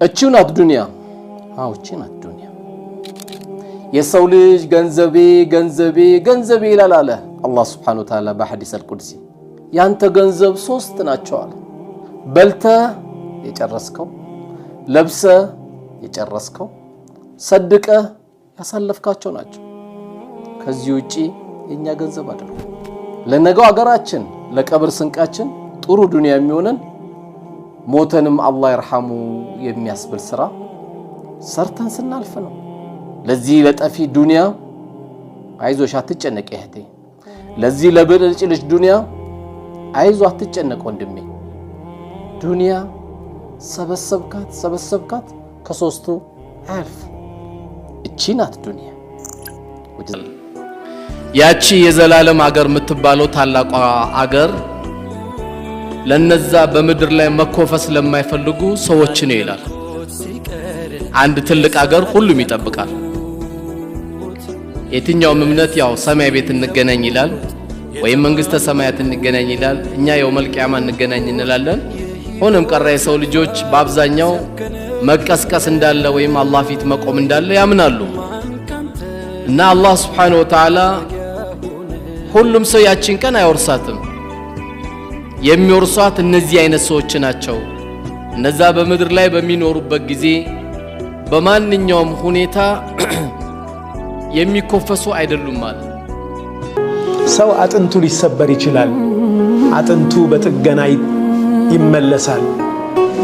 እቺው ናት ዱንያ። አዎ እቺ ናት ዱንያ። የሰው ልጅ ገንዘቤ ገንዘቤ ገንዘቤ ይላል አለ አላህ ሱብሓነሁ ወተዓላ በሐዲስ አልቁድሲ። ያንተ ገንዘብ 3 ናቸው አለ። በልተ የጨረስከው፣ ለብሰ የጨረስከው፣ ሰድቀ ያሳለፍካቸው ናቸው። ከዚህ ውጪ የኛ ገንዘብ አይደለም። ለነገው አገራችን ለቀብር ስንቃችን ጥሩ ዱንያ የሚሆነን ሞተንም አላህ ይርሐሙ የሚያስብል ስራ ሰርተን ስናልፍ ነው። ለዚህ ለጠፊ ዱንያ አይዞሽ አትጨነቂ እህቴ። ለዚህ ለብልጭ ልጅ ዱንያ አይዞ አትጨነቅ ወንድሜ። ዱንያ ሰበሰብካት ከሶስቱ አልፍ። እቺ ናት ዱንያ። ያቺ የዘላለም አገር የምትባለው ታላቋ አገር ለነዛ በምድር ላይ መኮፈስ ለማይፈልጉ ሰዎች ነው ይላል። አንድ ትልቅ አገር ሁሉም ይጠብቃል። የትኛውም እምነት ያው ሰማይ ቤት እንገናኝ ይላል ወይም መንግስተ ሰማያት እንገናኝ ይላል። እኛ የውመል ቂያማ እንገናኝ እንላለን። ሆነም ቀረ የሰው ልጆች በአብዛኛው መቀስቀስ እንዳለ ወይም አላህ ፊት መቆም እንዳለ ያምናሉ። እና አላህ Subhanahu Wa Ta'ala ሁሉም ሰው ያቺን ቀን አይወርሳትም። የሚወርሷት እነዚህ አይነት ሰዎች ናቸው። እነዛ በምድር ላይ በሚኖሩበት ጊዜ በማንኛውም ሁኔታ የሚኮፈሱ አይደሉም ማለት። ሰው አጥንቱ ሊሰበር ይችላል። አጥንቱ በጥገና ይመለሳል።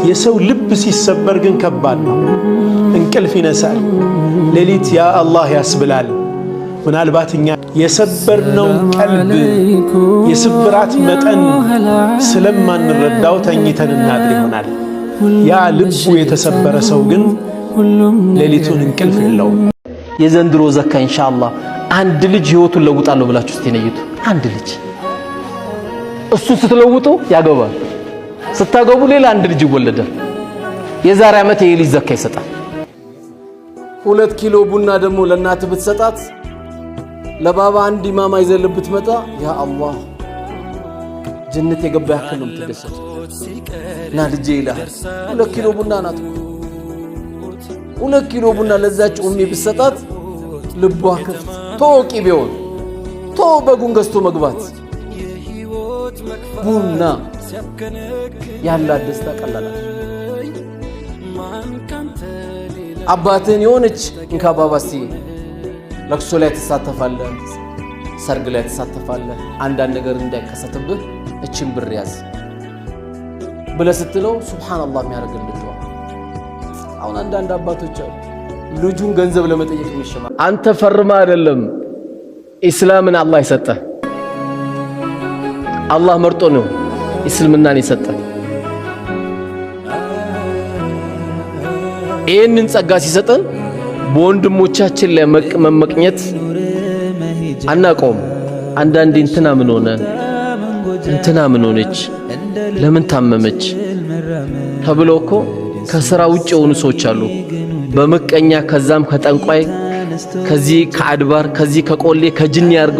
የሰው ልብ ሲሰበር ግን ከባድ ነው። እንቅልፍ ይነሳል። ሌሊት ያ አላህ ያስብላል። ምናልባት እኛ የሰበርነው ቀልብ የስብራት መጠን ስለማንረዳው ተኝተን እናድር ይሆናል። ያ ልቡ የተሰበረ ሰው ግን ሌሊቱን እንቅልፍ የለውም። የዘንድሮ ዘካ ኢንሻአላህ አንድ ልጅ ህይወቱን ለውጣለሁ ብላችሁ ስትነይቱ አንድ ልጅ እሱ ስትለውጡ ያገባል። ስታገቡ ሌላ አንድ ልጅ ይወለዳል። የዛሬ ዓመት የልጅ ዘካ ይሰጣል። 2 ኪሎ ቡና ደግሞ ለእናት ብትሰጣት ለባባ አንድ ኢማማ ይዘልብ ብትመጣ ያ አላህ ጀነት የገባ ያክል ነው የምትደሰት። ና ልጄ ይላል 2 ኪሎ ቡና ናት። 2 ኪሎ ቡና ለዛች ኡሚ ብትሰጣት ልቧ ክፍት ቶቂ ቢሆን ቶ በጉን ገዝቶ መግባት ቡና ያላት ደስታ ቀላላት። አባትን የሆነች እንካ ባባሲ ለቅሶ ላይ ተሳተፋለህ፣ ሰርግ ላይ ተሳተፋለህ፣ አንዳንድ ነገር እንዳይከሰትብህ እቺን ብር ያዝ ብለህ ስትለው ሱብሃንአላህ የሚያደርግልህ። አሁን አንዳንድ አባቶች ልጁን ገንዘብ ለመጠየቅ የሚሸማ አንተ ፈርማ አይደለም ኢስላምን አላህ ይሰጠህ። አላህ መርጦ ነው እስልምናን ይሰጠህ። ይህንን ጸጋ ሲሰጠን በወንድሞቻችን ላይ መመቅኘት አናቆም። አንዳንዴ እንትና ምን ሆነ፣ እንትና ምን ሆነች፣ ለምን ታመመች ተብሎ እኮ ከሥራ ውጭ የሆኑ ሰዎች አሉ። በመቀኛ ከዛም ከጠንቋይ ከዚህ ከአድባር ከዚህ ከቆሌ ከጅኒ ያርገው